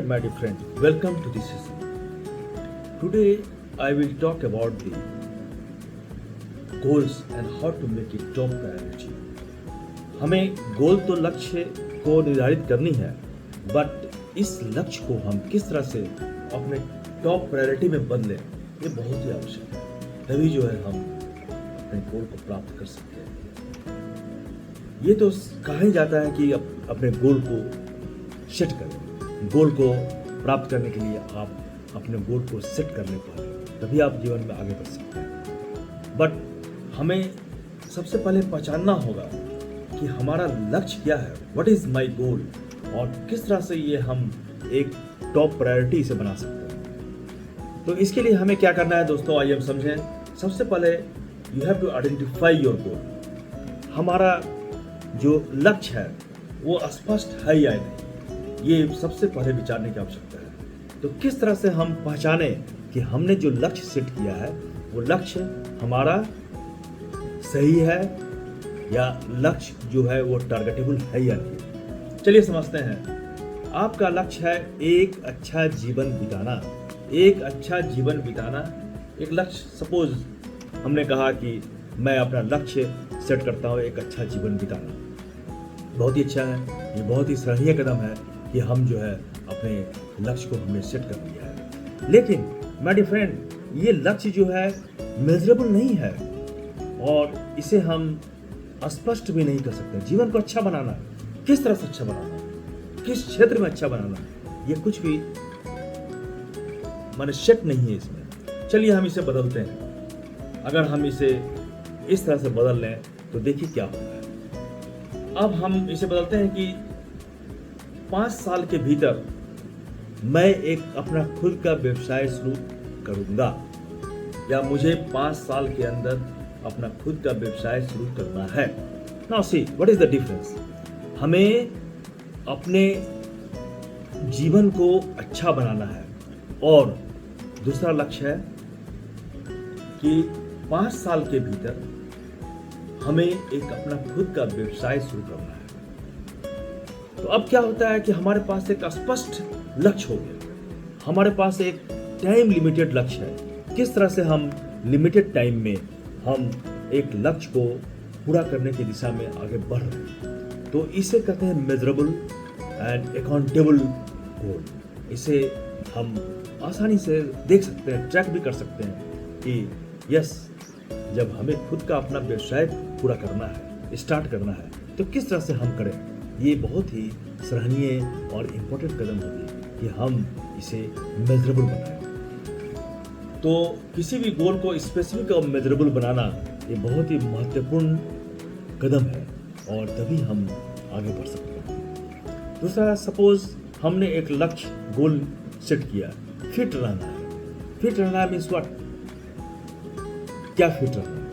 My dear friend, welcome to this session. Today I will talk about the goals and how to make it top priority. हमें गोल तो लक्ष्य को निर्धारित करनी है, बट इस लक्ष्य को हम किस तरह से अपने टॉप प्रायोरिटी में बदलें, ये बहुत ही आवश्यक है। तभी जो है हम अपने गोल को प्राप्त कर सकते हैं। ये तो कहा ही जाता है कि अपने गोल को सेट करें। गोल को प्राप्त करने के लिए आप अपने गोल को सेट कर ले पाए, तभी आप जीवन में आगे बढ़ सकते हैं। बट हमें सबसे पहले पहचानना होगा कि हमारा लक्ष्य क्या है, व्हाट इज माय गोल, और किस तरह से ये हम एक टॉप प्रायोरिटी इसे बना सकते हैं। तो इसके लिए हमें क्या करना है दोस्तों, आइए हम समझें। सबसे पहले you have to identify your goal. हमारा जो लक्ष्य है वो स्पष्ट है या नहीं, ये सबसे पहले विचारने की आवश्यकता है। तो किस तरह से हम पहचाने कि हमने जो लक्ष्य सेट किया है वो लक्ष्य हमारा सही है या लक्ष्य जो है वो टारगेटेबल है या नहीं। चलिए समझते हैं। आपका लक्ष्य है एक अच्छा जीवन बिताना। एक अच्छा जीवन बिताना एक लक्ष्य। सपोज हमने कहा कि मैं अपना लक्ष्य सेट करता हूँ एक अच्छा जीवन बिताना। बहुत ही अच्छा है, ये बहुत ही सराहनीय कदम है कि हम जो है अपने लक्ष्य को हमने सेट कर लिया है। लेकिन माय डियर फ्रेंड, ये लक्ष्य जो है मेजरेबल नहीं है और इसे हम स्पष्ट भी नहीं कर सकते। जीवन को अच्छा बनाना, किस तरह से अच्छा बनाना, किस क्षेत्र में अच्छा बनाना, ये कुछ भी माने सेट नहीं है इसमें। चलिए हम इसे बदलते हैं। अगर हम इसे इस तरह से बदल लें तो देखिए क्या होता है। अब हम इसे बदलते हैं कि 5 साल के भीतर मैं एक अपना खुद का व्यवसाय शुरू करूंगा, या मुझे 5 साल के अंदर अपना खुद का व्यवसाय शुरू करना है। Now see what is the difference. हमें अपने जीवन को अच्छा बनाना है और दूसरा लक्ष्य है कि 5 साल के भीतर हमें एक अपना खुद का व्यवसाय शुरू करना है। तो अब क्या होता है कि हमारे पास एक स्पष्ट लक्ष्य हो गया। हमारे पास एक टाइम लिमिटेड लक्ष्य है। किस तरह से हम लिमिटेड टाइम में हम एक लक्ष्य को पूरा करने की दिशा में आगे बढ़ रहे हैं। तो इसे कहते हैं मेजरेबल एंड अकाउंटेबल गोल। इसे हम आसानी से देख सकते हैं, ट्रैक भी कर सकते हैं कि यस, जब हमें खुद का अपना व्यवसाय पूरा करना है, स्टार्ट करना है, तो किस तरह से हम करें। ये बहुत ही सराहनीय और इम्पोर्टेंट कदम होगी कि हम इसे मेजरेबल बनाएं। तो किसी भी गोल को स्पेसिफिक और मेजरेबल बनाना ये बहुत ही महत्वपूर्ण कदम है और तभी हम आगे बढ़ सकते हैं। दूसरा, सपोज हमने एक लक्ष्य गोल सेट किया, फिट रहना है। फिट रहना मीन्स व्हाट, क्या फिट रहना है,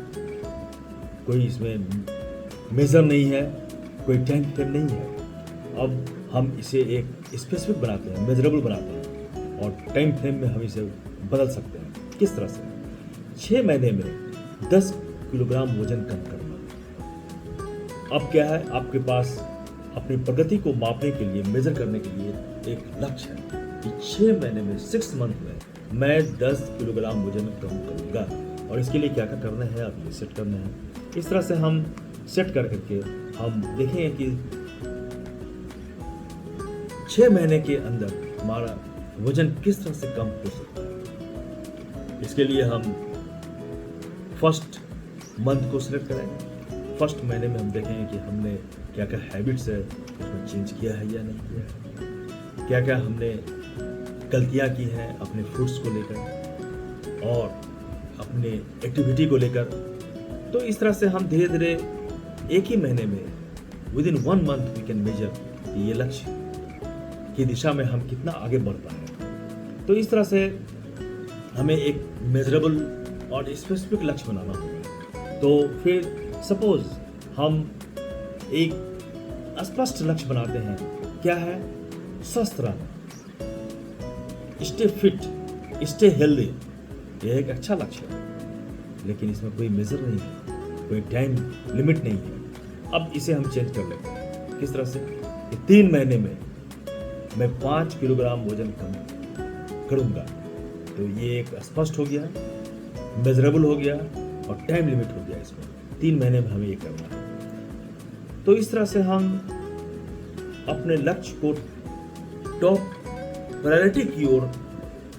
कोई इसमें मेजर नहीं है, कोई टाइम फ्रेम नहीं है। अब हम इसे एक स्पेसिफिक बनाते हैं, मेजरेबल बनाते हैं और टाइम फ्रेम में हम इसे बदल सकते हैं। किस तरह से? 6 महीने में 10 किलोग्राम वजन कम करना। अब क्या है, आपके पास अपनी प्रगति को मापने के लिए, मेजर करने के लिए एक लक्ष्य है कि 6 महीने में, 6 मंथ में मैं 10 किलोग्राम वजन कम करूँगा। और इसके लिए क्या क्या करना है, अब ये सेट करना है। इस तरह से हम सेट कर करके हम देखेंगे कि 6 महीने के अंदर हमारा वजन किस तरह से कम हो सकता है। इसके लिए हम फर्स्ट मंथ को सिलेक्ट करेंगे। फर्स्ट महीने में हम देखेंगे कि हमने क्या क्या हैबिट्स है उसमें चेंज किया है या नहीं किया है, क्या क्या हमने गलतियां की हैं अपने फूड्स को लेकर और अपने एक्टिविटी को लेकर। तो इस तरह से हम धीरे धीरे एक ही महीने में, within 1 month we can measure ये लक्ष्य की दिशा में हम कितना आगे बढ़ पाए। तो इस तरह से हमें एक मेजरेबल और स्पेसिफिक लक्ष्य बनाना होगा। तो फिर सपोज हम एक स्पष्ट लक्ष्य बनाते हैं, क्या है, स्वस्थ रहना, स्टे फिट, स्टे हेल्दी। यह एक अच्छा लक्ष्य है, लेकिन इसमें कोई मेजर नहीं है, कोई टाइम लिमिट नहीं है। अब इसे हम चेंज कर लेते हैं। किस तरह से? 3 महीने में मैं 5 किलोग्राम वजन कम करूँगा। तो ये एक स्पष्ट हो गया, मेजरेबल हो गया और टाइम लिमिट हो गया। इसमें 3 महीने में हमें ये करना है। तो इस तरह से हम अपने लक्ष्य को टॉप प्रायोरिटी की ओर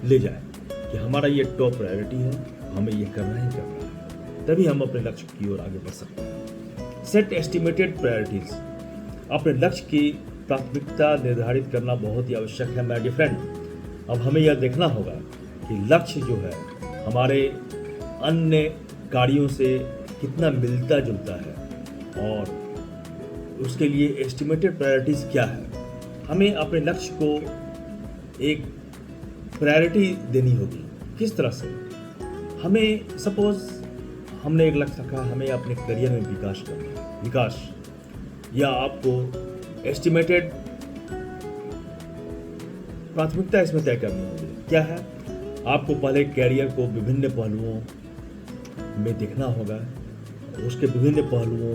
ले जाएं कि हमारा ये टॉप प्रायोरिटी है, हमें ये करना ही करना है, तभी हम अपने लक्ष्य की ओर आगे बढ़ सकते हैं। सेट एस्टिमेटेड प्रायोरिटीज, अपने लक्ष्य की प्राथमिकता निर्धारित करना बहुत ही आवश्यक है माय डियर फ्रेंड। अब हमें यह देखना होगा कि लक्ष्य जो है हमारे अन्य कार्यों से कितना मिलता जुलता है और उसके लिए एस्टिमेटेड प्रायोरिटीज क्या है। हमें अपने लक्ष्य को एक प्रायोरिटी देनी होगी। किस तरह से? हमें सपोज हमने एक लक्ष्य रखा, हमें अपने करियर में विकास करना है, विकास, या आपको एस्टिमेटेड प्राथमिकता इसमें तय करनी होगी। क्या है? आपको पहले कैरियर को विभिन्न पहलुओं में देखना होगा, उसके विभिन्न पहलुओं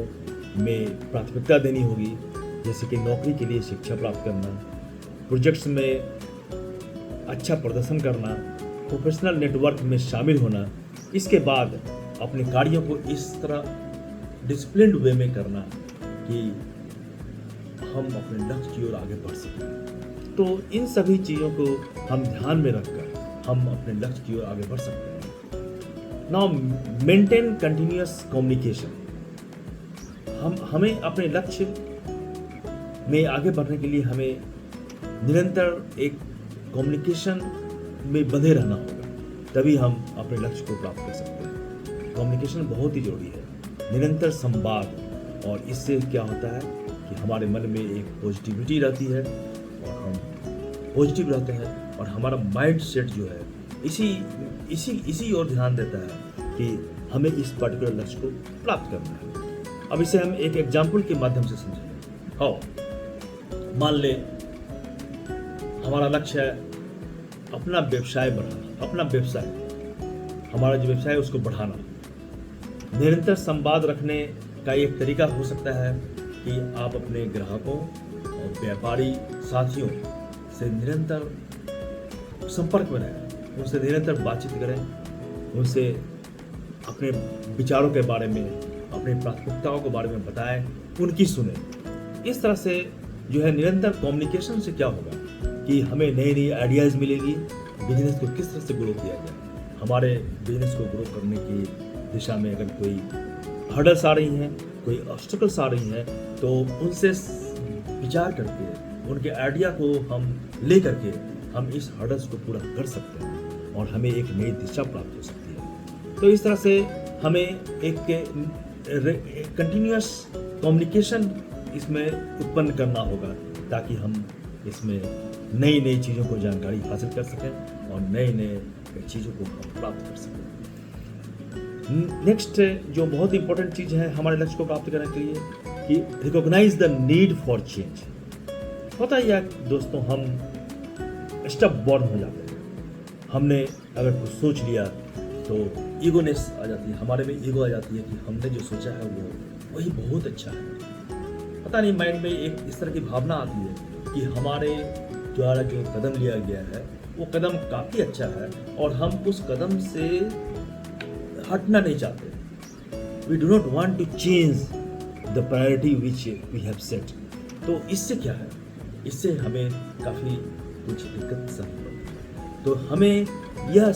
में प्राथमिकता देनी होगी, जैसे कि नौकरी के लिए शिक्षा प्राप्त करना, प्रोजेक्ट्स में अच्छा प्रदर्शन करना, प्रोफेशनल नेटवर्क में शामिल होना। इसके बाद अपने कार्यों को इस तरह डिसिप्लिन्ड वे में करना कि हम अपने लक्ष्य की ओर आगे बढ़ सकें। तो इन सभी चीज़ों को हम ध्यान में रखकर हम अपने लक्ष्य की ओर आगे बढ़ सकते हैं। Now maintain continuous communication. हमें अपने लक्ष्य में आगे बढ़ने के लिए हमें निरंतर एक कम्युनिकेशन में बंधे रहना होगा, तभी हम अपने लक्ष्य को प्राप्त कर सकते हैं। कम्युनिकेशन बहुत ही जरूरी है, निरंतर संवाद, और इससे क्या होता है कि हमारे मन में एक पॉजिटिविटी रहती है और हम पॉजिटिव रहते हैं और हमारा माइंड सेट जो है इसी ओर ध्यान देता है कि हमें इस पर्टिकुलर लक्ष्य को प्राप्त करना है। अब इसे हम एक एग्जाम्पल के माध्यम से समझेंगे। मान ले हमारा लक्ष्य है अपना व्यवसाय बढ़ाना, अपना व्यवसाय, हमारा जो व्यवसाय है उसको बढ़ाना। निरंतर संवाद रखने का एक तरीका हो सकता है कि आप अपने ग्राहकों और व्यापारी साथियों से निरंतर संपर्क में रहें, उनसे निरंतर बातचीत करें, उनसे अपने विचारों के बारे में, अपनी प्राथमिकताओं के बारे में बताएं, उनकी सुने। इस तरह से जो है निरंतर कम्युनिकेशन से क्या होगा कि हमें नई नई आइडियाज़ मिलेगी, बिजनेस को किस तरह से ग्रो किया जाए। हमारे बिजनेस को ग्रो करने की दिशा में अगर कोई हर्डल्स आ रही हैं, कोई ऑब्स्टिकल्स आ रही हैं, तो उनसे विचार करके, उनके आइडिया को हम ले करके हम इस हर्डल्स को पूरा कर सकते हैं और हमें एक नई दिशा प्राप्त हो सकती है। तो इस तरह से हमें एक कंटिन्यूअस कम्युनिकेशन इसमें उत्पन्न करना होगा ताकि हम इसमें नई नई चीज़ों को जानकारी हासिल कर सकें और नए नए चीज़ों को हम प्राप्त कर सकें। नेक्स्ट जो बहुत इंपॉर्टेंट चीज़ है हमारे लक्ष्य को प्राप्त करने के लिए कि recognise the need for change. होता है यार दोस्तों, हम स्टप बॉर्न हो जाते हैं। हमने अगर कुछ सोच लिया तो ईगोनेस आ जाती है, हमारे में ईगो आ जाती है कि हमने जो सोचा है वो वही बहुत अच्छा है। पता नहीं माइंड में एक इस तरह की भावना आती है कि हमारे द्वारा जो कदम लिया गया है वो कदम काफ़ी अच्छा है और हम उस कदम से हटना नहीं चाहते। We do not want to change the priority which we have set. तो इससे क्या है, इससे हमें काफ़ी कुछ दिक्कत सहनी पड़ती है। तो हमें यह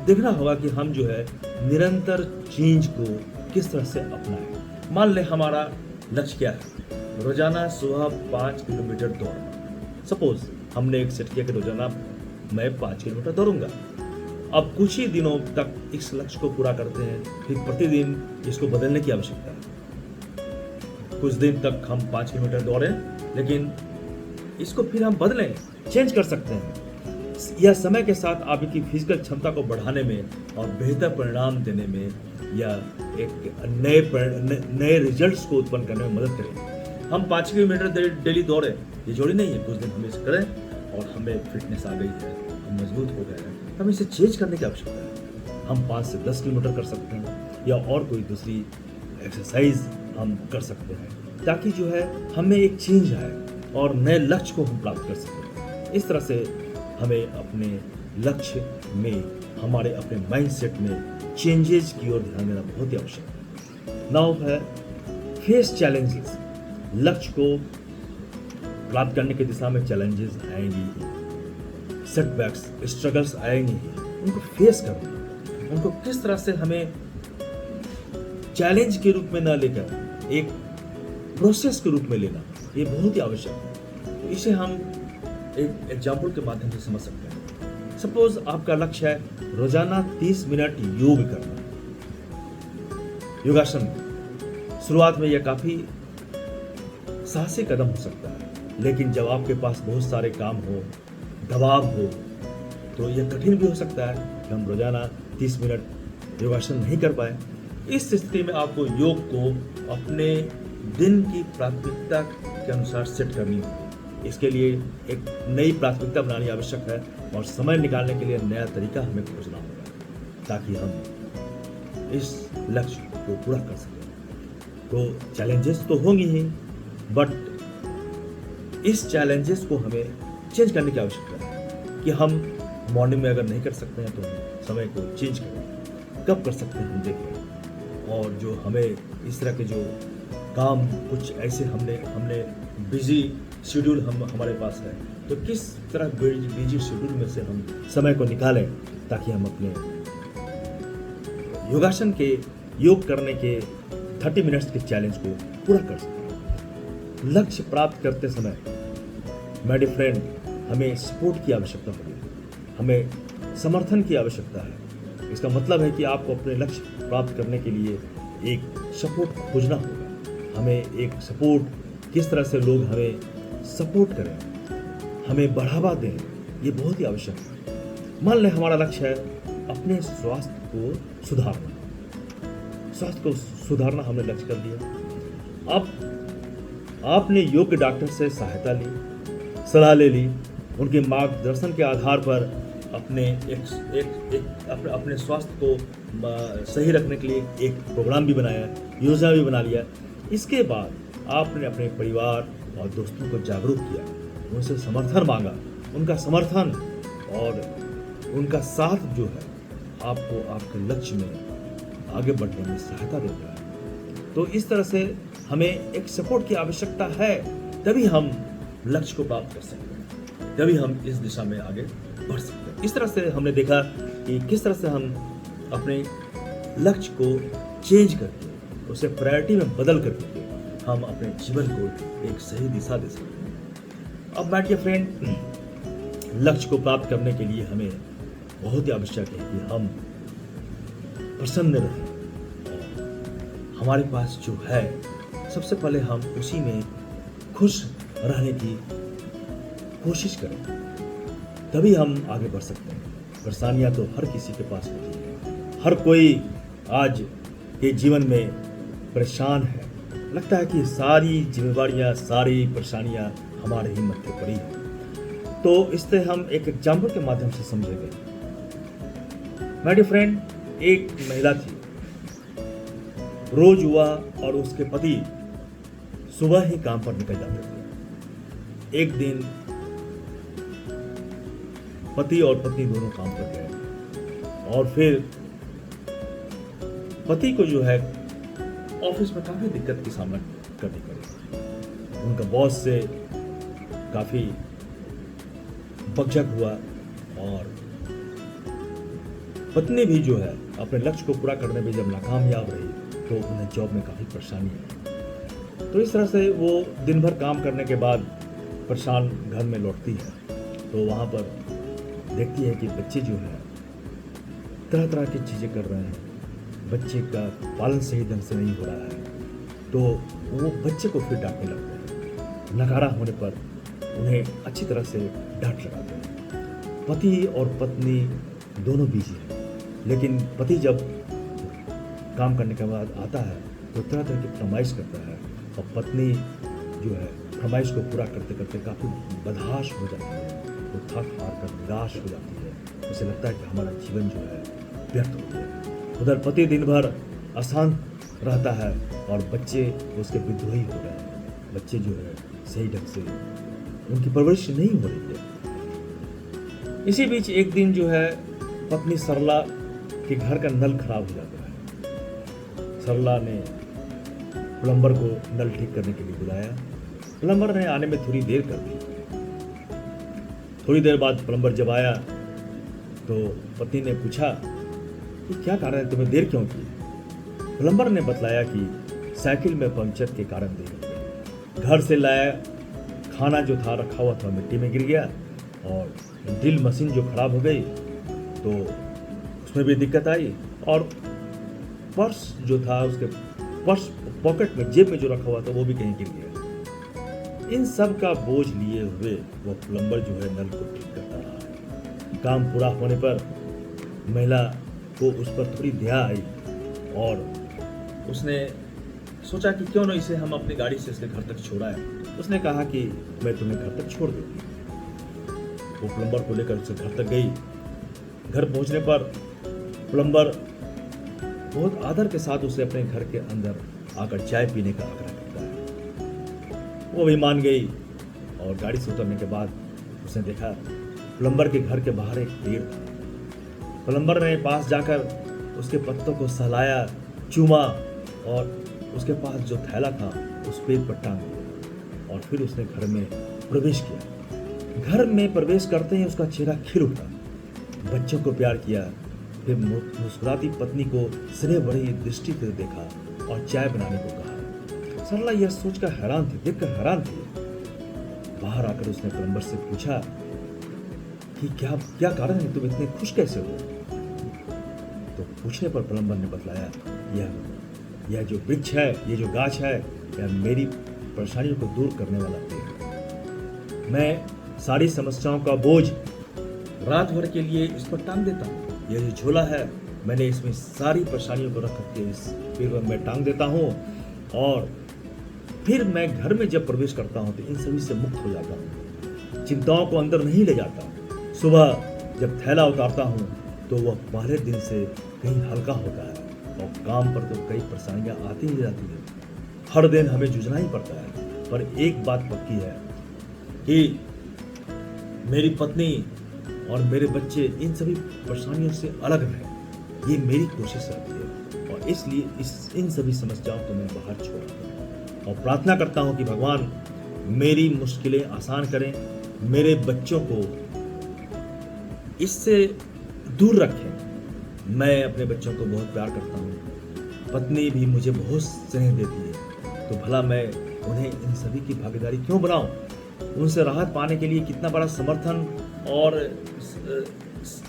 देखना होगा कि हम जो है निरंतर चेंज को किस तरह से अपनाएं। मान ले हमारा लक्ष्य क्या है, रोजाना सुबह 5 किलोमीटर दौड़ना। सपोज हमने एक सेट किया कि रोजाना मैं 5 किलोमीटर दौड़ूंगा। अब कुछ ही दिनों तक इस लक्ष्य को पूरा करते हैं, फिर प्रतिदिन इसको बदलने की आवश्यकता है। कुछ दिन तक हम 5 किलोमीटर दौड़ें, लेकिन इसको फिर हम बदलें, चेंज कर सकते हैं। यह समय के साथ आपकी फिजिकल क्षमता को बढ़ाने में और बेहतर परिणाम देने में या एक नए रिजल्ट्स को उत्पन्न करने में मदद करें। हम 5 किलोमीटर डेली दौड़ें, ये जोड़ी नहीं है। कुछ दिन हम इसे करें और हमें फिटनेस आ गई है, हम मजबूत हो गए हैं, हम इसे चेंज करने की आवश्यकता है। हम 5 से 10 किलोमीटर कर सकते हैं या और कोई दूसरी एक्सरसाइज हम कर सकते हैं ताकि जो है हमें एक चेंज आए और नए लक्ष्य को हम प्राप्त कर सकें। इस तरह से हमें अपने लक्ष्य में, हमारे अपने माइंडसेट में चेंजेस की ओर ध्यान देना बहुत ही आवश्यक है। नाउ है फेस चैलेंजेस। लक्ष्य को प्राप्त करने की दिशा में चैलेंजेस आएंगे ही, सेटबैक्स, स्ट्रगल्स आएंगे ही, उनको फेस करना, उनको किस तरह से हमें चैलेंज के रूप में ना लेकर एक प्रोसेस के रूप में लेना, ये बहुत ही आवश्यक है। तो इसे हम एक एग्जाम्पल के माध्यम से समझ सकते हैं। सपोज आपका लक्ष्य है रोजाना 30 मिनट योग करना, योगासन। शुरुआत में यह काफी साहसी कदम हो सकता है, लेकिन जब आपके पास बहुत सारे काम हो, दबाव हो, तो यह कठिन भी हो सकता है कि हम रोजाना 30 मिनट योगासन नहीं कर पाए। इस स्थिति में आपको योग को अपने दिन की प्राथमिकता के अनुसार सेट करनी होगी। इसके लिए एक नई प्राथमिकता बनानी आवश्यक है और समय निकालने के लिए नया तरीका हमें खोजना होगा ताकि हम इस लक्ष्य को पूरा कर सकें। तो चैलेंजेस तो होंगी ही, बट इस चैलेंजेस को हमें चेंज करने की आवश्यकता है कि हम मॉर्निंग में अगर नहीं कर सकते हैं तो हम समय को चेंज करें। कब कर सकते हैं हम देखें, और जो हमें इस तरह के जो काम कुछ ऐसे हमने बिजी शेड्यूल हमारे पास है, तो किस तरह बिजी शेड्यूल में से हम समय को निकालें ताकि हम अपने योगासन के, योग करने के 30 मिनट्स के चैलेंज को पूरा कर सकें। लक्ष्य प्राप्त करते समय माय डियर फ्रेंड, हमें सपोर्ट की आवश्यकता होगी, हमें समर्थन की आवश्यकता है। इसका मतलब है कि आपको अपने लक्ष्य प्राप्त करने के लिए एक सपोर्ट खोजना होगा। हमें एक सपोर्ट, किस तरह से लोग हमें सपोर्ट करें, हमें बढ़ावा दें, ये बहुत ही आवश्यक है। मान लें हमारा लक्ष्य है अपने स्वास्थ्य को सुधारना। स्वास्थ्य को सुधारना हमने लक्ष्य कर लिया। अब आपने योग्य डॉक्टर से सहायता ली, सलाह ले ली, उनके मार्गदर्शन के आधार पर अपने स्वास्थ्य को सही रखने के लिए एक प्रोग्राम भी बनाया, योजना भी बना लिया। इसके बाद आपने अपने परिवार और दोस्तों को जागरूक किया, उनसे समर्थन मांगा। उनका समर्थन और उनका साथ जो है आपको आपके लक्ष्य में आगे बढ़ने में सहायता देता है। तो इस तरह से हमें एक सपोर्ट की आवश्यकता है, तभी हम लक्ष्य को प्राप्त कर सकते हैं, तभी हम इस दिशा में आगे बढ़ सकते हैं। इस तरह से हमने देखा कि किस तरह से हम अपने लक्ष्य को चेंज करके, उसे प्रायोरिटी में बदल करके हम अपने जीवन को एक सही दिशा दे सकते हैं। अब माय डियर फ्रेंड, लक्ष्य को प्राप्त करने के लिए हमें बहुत ही आवश्यक है कि हम प्रसन्न रहें। हमारे पास जो है सबसे पहले हम उसी में खुश रहने की कोशिश करें, तभी हम आगे बढ़ सकते हैं। परेशानियां तो हर किसी के पास होती है, हर कोई आज के जीवन में परेशान है। लगता है कि सारी जिम्मेवारियां, सारी परेशानियां हमारे ही मत्थे पड़ी हैं। तो इससे हम एक एग्जाम्पल के माध्यम से समझेंगे। माय डियर फ्रेंड, एक महिला थी, रोज हुआ और उसके पति सुबह ही काम पर निकल जाते थे। एक दिन पति और पत्नी दोनों काम पर गए और फिर पति को जो है ऑफिस में काफी दिक्कत की सामना करनी पड़ी। उनका बॉस से काफी बकझक हुआ और पत्नी भी जो है अपने लक्ष्य को पूरा करने में जब नाकामयाब रही तो उन्हें जॉब में काफी परेशानी है। तो इस तरह से वो दिन भर काम करने के बाद परेशान घर में लौटती है, तो वहाँ पर देखती है कि बच्चे जो है तरह तरह की चीज़ें कर रहे हैं, बच्चे का पालन सही ढंग से नहीं हो रहा है, तो वो बच्चे को फिर डांटने लगते हैं। नकारा होने पर उन्हें अच्छी तरह से डांट लगाते हैं। पति और पत्नी दोनों बिजी हैं, लेकिन पति जब काम करने के बाद आता है तो तरह तरह की फरमाइश करता है और पत्नी जो है फरमाइश को पूरा करते करते काफ़ी बदहाश हो जाती है। वो थक हार कर निराश हो जाती है। उसे लगता है कि हमारा जीवन जो है व्यर्थ हो गया। उधर पति दिन भर अशांत रहता है और बच्चे उसके विद्रोही हो रहे हैं। बच्चे जो है सही ढंग से उनकी परवरिश नहीं हो रही है। इसी बीच एक दिन जो है पत्नी सरला के घर का नल खराब हो जाता है। सरला ने प्लम्बर को नल ठीक करने के लिए बुलाया। प्लम्बर ने आने में थोड़ी देर कर दी। थोड़ी देर बाद प्लम्बर जब आया तो पत्नी ने पूछा कि क्या कारण है, तुम्हें देर क्यों की? प्लम्बर ने बतलाया कि साइकिल में पंक्चर के कारण देर हो गई। घर से लाया खाना जो था रखा हुआ था मिट्टी में गिर गया और ड्रिल मशीन जो खराब हो गई तो उसमें भी दिक्कत आई, और पर्स जो था उसके पर्स पॉकेट में जेब में जो रखा हुआ था वो भी कहीं गिर गया। इन सब का बोझ लिए हुए वो प्लम्बर जो है नल को ठीक करता रहा। काम पूरा होने पर महिला को उस पर थोड़ी दया आई और उसने सोचा कि क्यों ना इसे हम अपनी गाड़ी से इसके घर तक छोड़ाएं। उसने कहा कि मैं तुम्हें घर तक छोड़ दूंगी। वो प्लम्बर को लेकर उसे घर तक गई। घर पहुंचने पर प्लम्बर बहुत आदर के साथ उसे अपने घर के अंदर आकर चाय पीने का आग्रह करता है। वो भी मान गई और गाड़ी से उतरने के बाद उसने देखा प्लम्बर के घर के बाहर एक पेड़ था। प्लम्बर ने पास जाकर उसके पत्तों को सहलाया, चूमा और उसके पास जो थैला था उस पेड़ पर टांग दिया और फिर उसने घर में प्रवेश किया। घर में प्रवेश करते ही उसका चेहरा खिल उठा। बच्चों को प्यार किया, फिर मुस्कुराती पत्नी को स्नेह भरी दृष्टि से देखा और चाय बनाने को कहा। सरला यह सोचकर हैरान थी, देखकर हैरान थी। बाहर आकर उसने प्लम्बर से पूछा कि क्या कारण है, तुम इतने खुश कैसे हो? तो पूछने पर प्लम्बर ने बतलाया, यह जो वृक्ष है, ये जो गाछ है, यह मेरी परेशानियों को दूर करने वाला पेड़ है। मैं सारी समस्याओं का बोझ रात भर के लिए इस पर टांग देता हूँ। यह जो झोला है, मैंने इसमें सारी परेशानियों को रख के इस पेड़ पर मैं टांग देता हूँ और फिर मैं घर में जब प्रवेश करता हूँ तो इन सभी से मुक्त हो जाता हूँ, चिंताओं को अंदर नहीं ले जाता। सुबह जब थैला उतारता हूँ तो वह पहले दिन से कहीं हल्का होता है और काम पर तो कई परेशानियाँ आती ही जाती है। हर दिन हमें जूझना ही पड़ता है, पर एक बात पक्की है कि मेरी पत्नी और मेरे बच्चे इन सभी परेशानियों से अलग रहें, ये मेरी कोशिश रहती है और इसलिए इन सभी समस्याओं को मैं बाहर छोड़ता हूँ और प्रार्थना करता हूँ कि भगवान मेरी मुश्किलें आसान करें, मेरे बच्चों को इससे दूर रखें। मैं अपने बच्चों को बहुत प्यार करता हूँ, पत्नी भी मुझे बहुत स्नेह देती है, तो भला मैं उन्हें इन सभी की भागीदारी क्यों बनाऊं? उनसे राहत पाने के लिए कितना बड़ा समर्थन और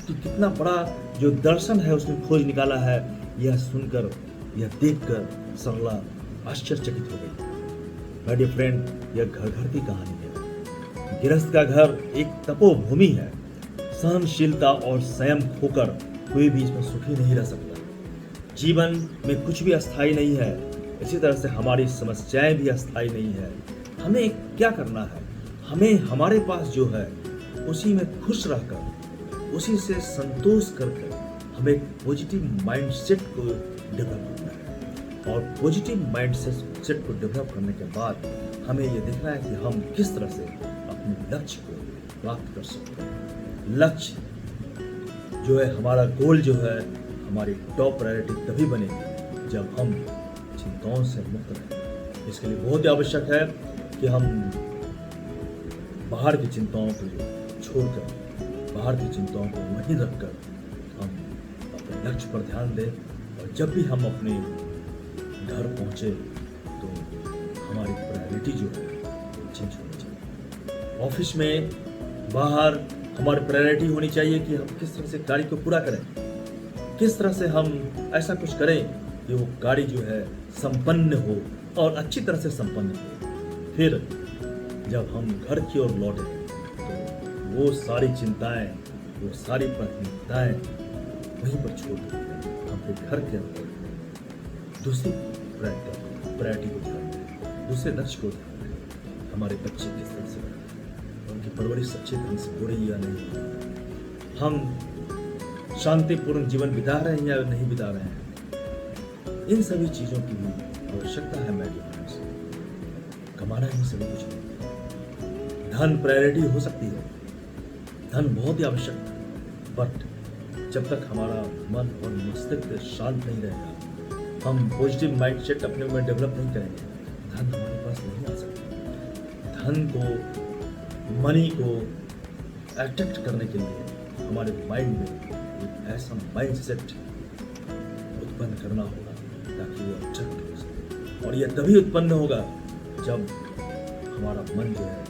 कितना बड़ा जो दर्शन है उसने खोज निकाला है। यह सुनकर, यह देखकर सरला आश्चर्यचकित हो गई। माय डियर फ्रेंड, यह घर घर की कहानी है। गृहस्थ का घर एक तपोभूमि है। सहनशीलता और संयम खोकर कोई भी इसमें सुखी नहीं रह सकता। जीवन में कुछ भी अस्थायी नहीं है, इसी तरह से हमारी समस्याएं भी अस्थायी नहीं है। हमें क्या करना है? हमें हमारे पास जो है उसी में खुश रहकर, उसी से संतोष करके हमें पॉजिटिव माइंडसेट को डेवलप करना है और पॉजिटिव माइंडसेट को डेवलप करने के बाद हमें ये देखना है कि हम किस तरह से अपने लक्ष्य को प्राप्त कर सकते हैं। लक्ष्य जो है, हमारा गोल जो है, हमारी टॉप प्रायोरिटी तभी बनेगी जब हम चिंताओं से मुक्त रहें। इसके लिए बहुत ही आवश्यक है कि हम बाहर की चिंताओं को छोड़कर, बाहर की चिंताओं को वहीं रखकर हम अपने लक्ष्य पर ध्यान दें और जब भी हम अपने घर पहुंचे तो हमारी प्रायोरिटी जो है चेंज होनी चाहिए। ऑफिस में, बाहर हमारी प्रायोरिटी होनी चाहिए कि हम किस तरह से कार्य को पूरा करें, किस तरह से हम ऐसा कुछ करें कि वो कार्य जो है संपन्न हो और अच्छी तरह से संपन्न हो। फिर जब हम घर की ओर लौटे तो वो सारी चिंताएं, वो सारी प्राथमिकताएं वहीं पर छोड़ देते हैं। हम फिर घर के अंदर दूसरी प्रायोरिटी को ध्यान दें, दूसरे लक्ष्य को ध्यान दें। हमारे बच्चे किस तरह से बढ़े, उनकी परवरिश अच्छे ढंग से हो रही या नहीं हो रही, हम शांतिपूर्ण जीवन बिता रहे हैं या नहीं बिता रहे हैं, इन सभी चीज़ों की भी आवश्यकता है। मेरे फ्रेंड्स, कमाना ही सभी कुछ नहीं। धन प्रायोरिटी हो सकती है, धन बहुत ही आवश्यक है, बट जब तक हमारा मन और मस्तिष्क शांत नहीं रहेगा, हम पॉजिटिव माइंडसेट अपने में डेवलप नहीं करेंगे, धन हमारे पास नहीं आ सकता। धन को, मनी को अट्रैक्ट करने के लिए हमारे माइंड में एक ऐसा माइंडसेट उत्पन्न करना होगा ताकि वो अट्रैक्ट हो सके। और यह तभी उत्पन्न होगा जब हमारा मन जो है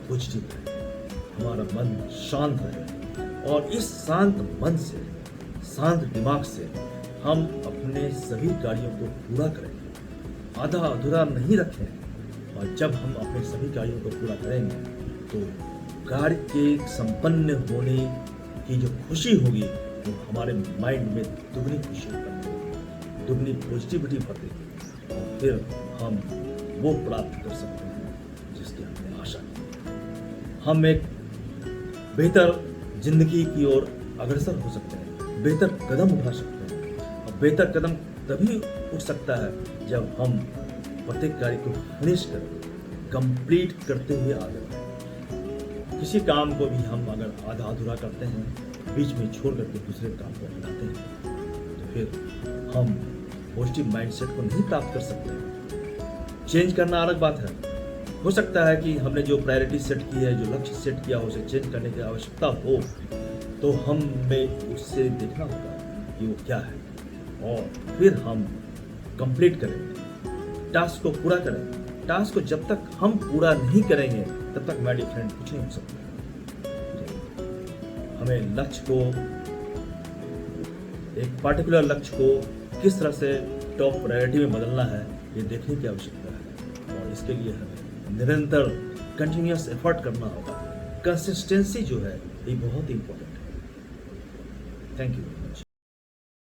पॉजिटिव है, हमारा मन शांत है, और इस शांत मन से, शांत दिमाग से हम अपने सभी कार्यों को पूरा करेंगे, आधा अधूरा नहीं रखें। और जब हम अपने सभी कार्यों को पूरा करेंगे तो कार्य के संपन्न होने की जो खुशी होगी वो हमारे माइंड में दुगनी खुशी होगी, दुगनी पॉजिटिविटी भरेगी, और फिर हम वो प्राप्त कर सकते हैं जिसकी हमने आशा की। हम एक बेहतर जिंदगी की ओर अग्रसर हो सकते हैं, बेहतर कदम उठा सकते हैं। और बेहतर कदम तभी उठ सकता है जब हम प्रत्येक कार्य को फिनिश करें, कंप्लीट करते हुए आगे बढ़ें। किसी काम को भी हम अगर आधा अधूरा करते हैं, बीच में छोड़ करके दूसरे काम को अपनाते हैं, तो फिर हम पॉजिटिव माइंडसेट को नहीं प्राप्त कर सकते। चेंज करना अलग बात है, हो सकता है कि हमने जो प्रायोरिटी सेट की है, जो लक्ष्य सेट किया हो, उसे चेंज करने की आवश्यकता हो, तो हमें उससे देखना होगा कि वो क्या है, और फिर हम कंप्लीट करेंगे, टास्क को पूरा करेंगे। टास्क को जब तक हम पूरा नहीं करेंगे तब तक माय डियर फ्रेंड कुछ नहीं हो सकता। हमें लक्ष्य को, एक पार्टिकुलर लक्ष्य को किस तरह से टॉप प्रायोरिटी में बदलना है, ये देखने की आवश्यकता है, और इसके लिए हमें निरंतर कंटिन्यूअस एफर्ट करना होगा। कंसिस्टेंसी जो है ये बहुत इंपॉर्टेंट है। Thank you very much.